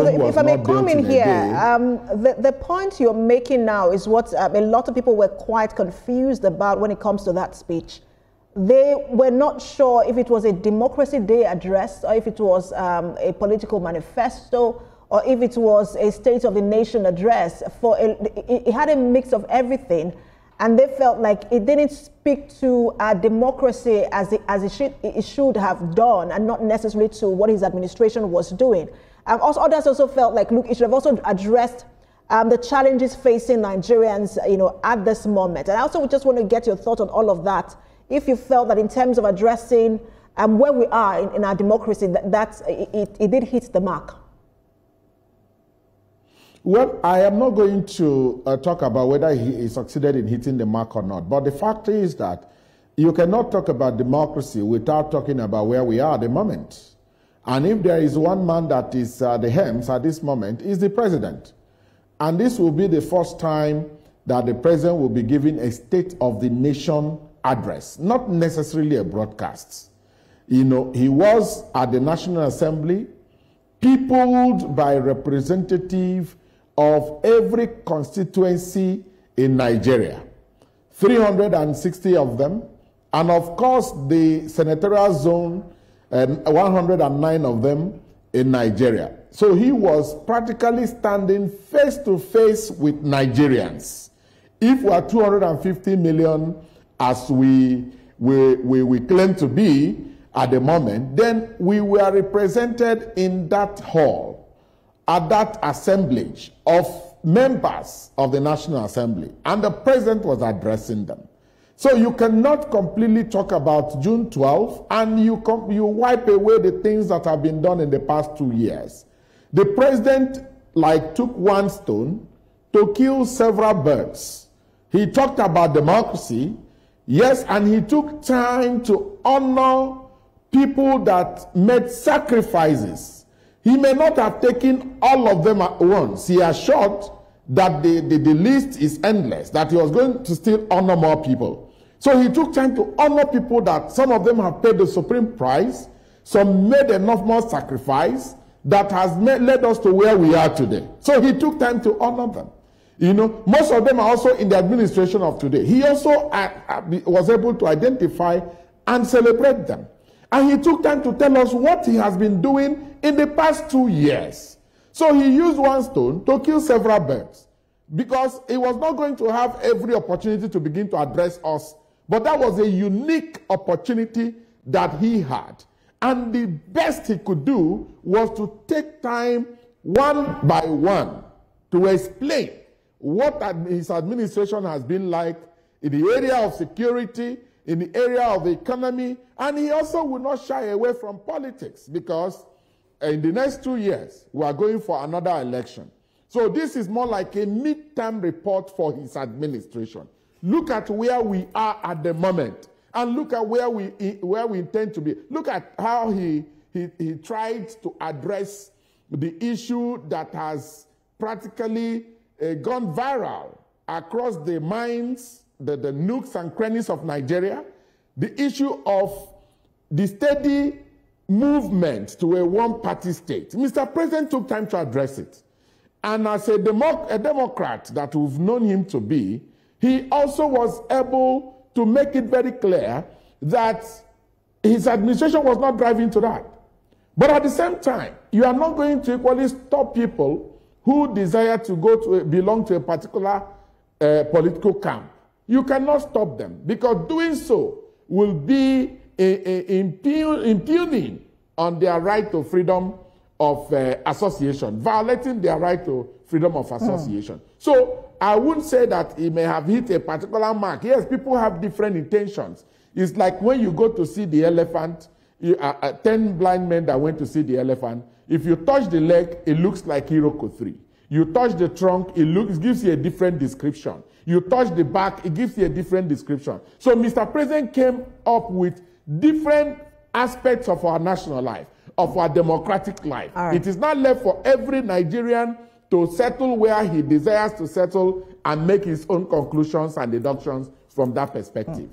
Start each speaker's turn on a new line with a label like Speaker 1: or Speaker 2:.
Speaker 1: if I may come in here, the point you're making now is what a lot of people were quite confused about when it comes to that speech. They were not sure if it was a Democracy Day address or if it was a political manifesto or if it was a State of the Nation address. It had a mix of everything, and they felt like it didn't speak to our democracy as it should have done, and not necessarily to what his administration was doing. Also, others also felt like, look, it should have also addressed the challenges facing Nigerians, at this moment. And I also just want to get your thought on all of that. If you felt that in terms of addressing where we are in our democracy, that it did hit the mark.
Speaker 2: Well, I am not going to talk about whether he succeeded in hitting the mark or not. But the fact is that you cannot talk about democracy without talking about where we are at the moment. And if there is one man that is the helms at this moment, is the president. And this will be the first time that the president will be giving a State of the Nation address, not necessarily a broadcast. He was at the National Assembly, peopled by representatives of every constituency in Nigeria, 360 of them, and of course the senatorial zone, 109 of them in Nigeria. So he was practically standing face to face with Nigerians. If we are 250 million, as we claim to be at the moment, then we were represented in that hall, at that assemblage of members of the National Assembly, and the president was addressing them. So you cannot completely talk about June 12 and you wipe away the things that have been done in the past 2 years. The president took one stone to kill several birds. He talked about democracy, yes, and he took time to honor people that made sacrifices. He may not have taken all of them at once. He assured that the list is endless, that he was going to still honor more people. So he took time to honor people that some of them have paid the supreme price, some made enough more sacrifice that has led us to where we are today. So he took time to honor them. Most of them are also in the administration of today. He also was able to identify and celebrate them. And he took time to tell us what he has been doing in the past 2 years. So he used one stone to kill several birds, because he was not going to have every opportunity to begin to address us. But that was a unique opportunity that he had. And the best he could do was to take time one by one to explain what his administration has been like in the area of security, in the area of the economy, and he also will not shy away from politics, because in the next 2 years, we are going for another election. So this is more like a midterm report for his administration. Look at where we are at the moment, and look at where we intend to be. Look at how he tried to address the issue that has practically gone viral across the minds, the nooks and crannies of Nigeria, the issue of the steady movement to a one-party state. Mr. President took time to address it. And as a Democrat that we've known him to be, he also was able to make it very clear that his administration was not driving to that. But at the same time, you are not going to equally stop people who desire to belong to a particular political camp. You cannot stop them, because doing so will be impugning on their right to freedom of association, violating their right to freedom of association. So I wouldn't say that he may have hit a particular mark. Yes, people have different intentions. It's like when you go to see the elephant, 10 blind men that went to see the elephant, if you touch the leg, it looks like Iroko 3. You touch the trunk, it gives you a different description. You touch the back, it gives you a different description. So Mr. President came up with different aspects of our national life, of our democratic life. Right. It is not left for every Nigerian to settle where he desires to settle and make his own conclusions and deductions from that perspective.